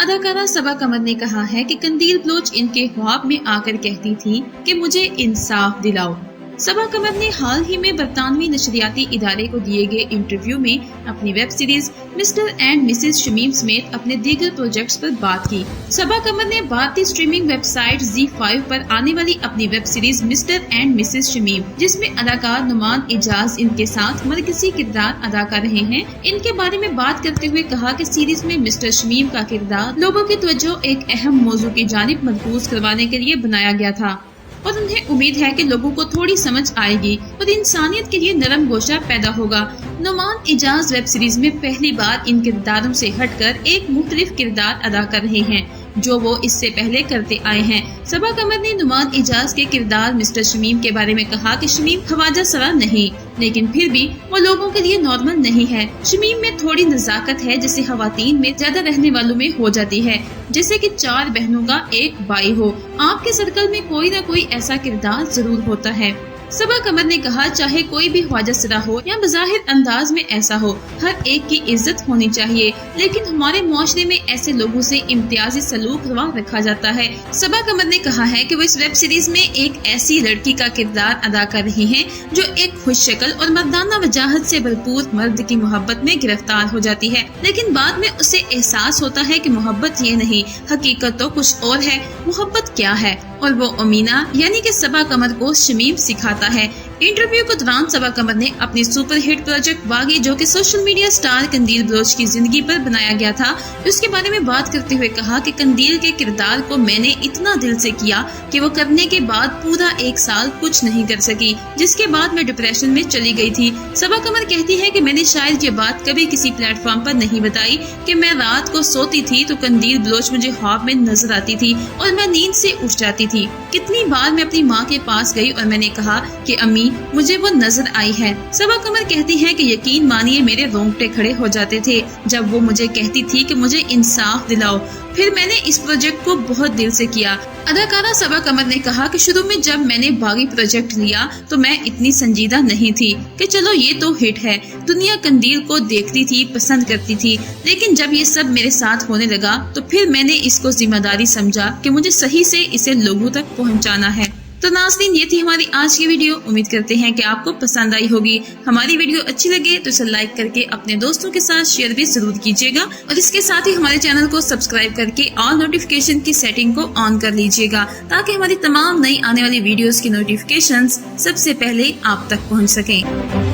اداکارہ صبا قمر نے کہا ہے کہ قندیل بلوچ ان کے خواب میں آ کر کہتی تھی کہ مجھے انصاف دلاؤ۔ صبا قمر نے حال ہی میں برطانوی نشریاتی ادارے کو دیے گئے انٹرویو میں اپنی web series Mr and Mrs Shamim سمیت اپنے دیگر پروجیکٹس پر بات کی۔ صبا قمر نے بھارتی اسٹریمنگ ویب سائٹ ZEE5 پر آنے والی اپنی web series Mr and Mrs Shamim, جس میں اداکار نعمان اعجاز ان کے ساتھ مرکزی کردار ادا کر رہے ہیں، ان کے بارے میں بات کرتے ہوئے کہا کہ سیریز میں مسٹر شمیم کا کردار لوگوں کی توجہ ایک اہم موضوع کی جانب مرکوز کروانے کے لیے بنایا گیا تھا اور انہیں امید ہے کہ لوگوں کو تھوڑی سمجھ آئے گی اور انسانیت کے لیے نرم گوشہ پیدا ہوگا۔ نعمان اعجاز ویب سیریز میں پہلی بار ان کرداروں سے ہٹ کر ایک مختلف کردار ادا کر رہے ہیں جو وہ اس سے پہلے کرتے آئے ہیں۔ صبا قمر نے نعمان اعجاز کے کردار مسٹر شمیم کے بارے میں کہا کہ شمیم خواجہ سرا نہیں، لیکن پھر بھی وہ لوگوں کے لیے نارمل نہیں ہے۔ شمیم میں تھوڑی نزاکت ہے جیسے خواتین میں زیادہ رہنے والوں میں ہو جاتی ہے، جیسے کہ 4 بہنوں کا ایک بھائی ہو۔ آپ کے سرکل میں کوئی نہ کوئی ایسا کردار ضرور ہوتا ہے۔ صبا قمر نے کہا چاہے کوئی بھی خواجہ سرا ہو یا بظاہر انداز میں ایسا ہو، ہر ایک کی عزت ہونی چاہیے، لیکن ہمارے معاشرے میں ایسے لوگوں سے امتیازی سلوک روا رکھا جاتا ہے۔ صبا قمر نے کہا ہے کہ وہ اس ویب سیریز میں ایک ایسی لڑکی کا کردار ادا کر رہی ہیں جو ایک خوش شکل اور مردانہ وجاہت سے بھرپور مرد کی محبت میں گرفتار ہو جاتی ہے، لیکن بعد میں اسے احساس ہوتا ہے کہ محبت یہ نہیں، حقیقت تو کچھ اور ہے۔ محبت کیا ہے؟ اور وہ امینا یعنی کہ صبا قمر کو شمیم سکھاتا ہے۔ انٹرویو کے دوران صبا قمر نے اپنی سپر ہٹ پروجیکٹ باغی جو کہ social media star Qandeel Baloch کی زندگی پر بنایا گیا تھا، اس کے بارے میں بات کرتے ہوئے کہا کہ قندیل کے کردار کو میں نے اتنا دل سے کیا کہ وہ کرنے کے بعد پورا 1 سال کچھ نہیں کر سکی، جس کے بعد میں ڈپریشن میں چلی گئی تھی۔ صبا قمر کہتی ہے کہ میں نے شاید یہ بات کبھی کسی پلیٹ فارم پر نہیں بتائی کہ میں رات کو سوتی تھی تو قندیل بلوچ مجھے خواب میں نظر آتی تھی اور میں نیند سے اٹھ جاتی تھی۔ کتنی بار میں اپنی ماں کے پاس گئی اور میں نے کہا کہ امی مجھے وہ نظر آئی ہے۔ صبا قمر کہتی ہے کہ یقین مانیے میرے رونگٹے کھڑے ہو جاتے تھے جب وہ مجھے کہتی تھی کہ مجھے انصاف دلاؤ۔ پھر میں نے اس پروجیکٹ کو بہت دل سے کیا۔ اداکارہ صبا قمر نے کہا کہ شروع میں جب میں نے باغی پروجیکٹ لیا تو میں اتنی سنجیدہ نہیں تھی کہ چلو یہ تو ہٹ ہے، دنیا قندیل کو دیکھتی تھی، پسند کرتی تھی، لیکن جب یہ سب میرے ساتھ ہونے لگا تو پھر میں نے اس کو ذمہ داری سمجھا کہ مجھے صحیح سے اسے لوگوں تک پہنچانا ہے۔ تو ناظرین یہ تھی ہماری آج کی ویڈیو، امید کرتے ہیں کہ آپ کو پسند آئی ہوگی۔ ہماری ویڈیو اچھی لگے تو اسے لائک کر کے اپنے دوستوں کے ساتھ شیئر بھی ضرور کیجیے گا اور اس کے ساتھ ہی ہمارے چینل کو سبسکرائب کر کے آل نوٹیفیکیشن کی سیٹنگ کو آن کر لیجیے گا تاکہ ہماری تمام نئی آنے والی ویڈیوز کی نوٹیفیکیشنز سب سے پہلے آپ تک پہنچ سکیں۔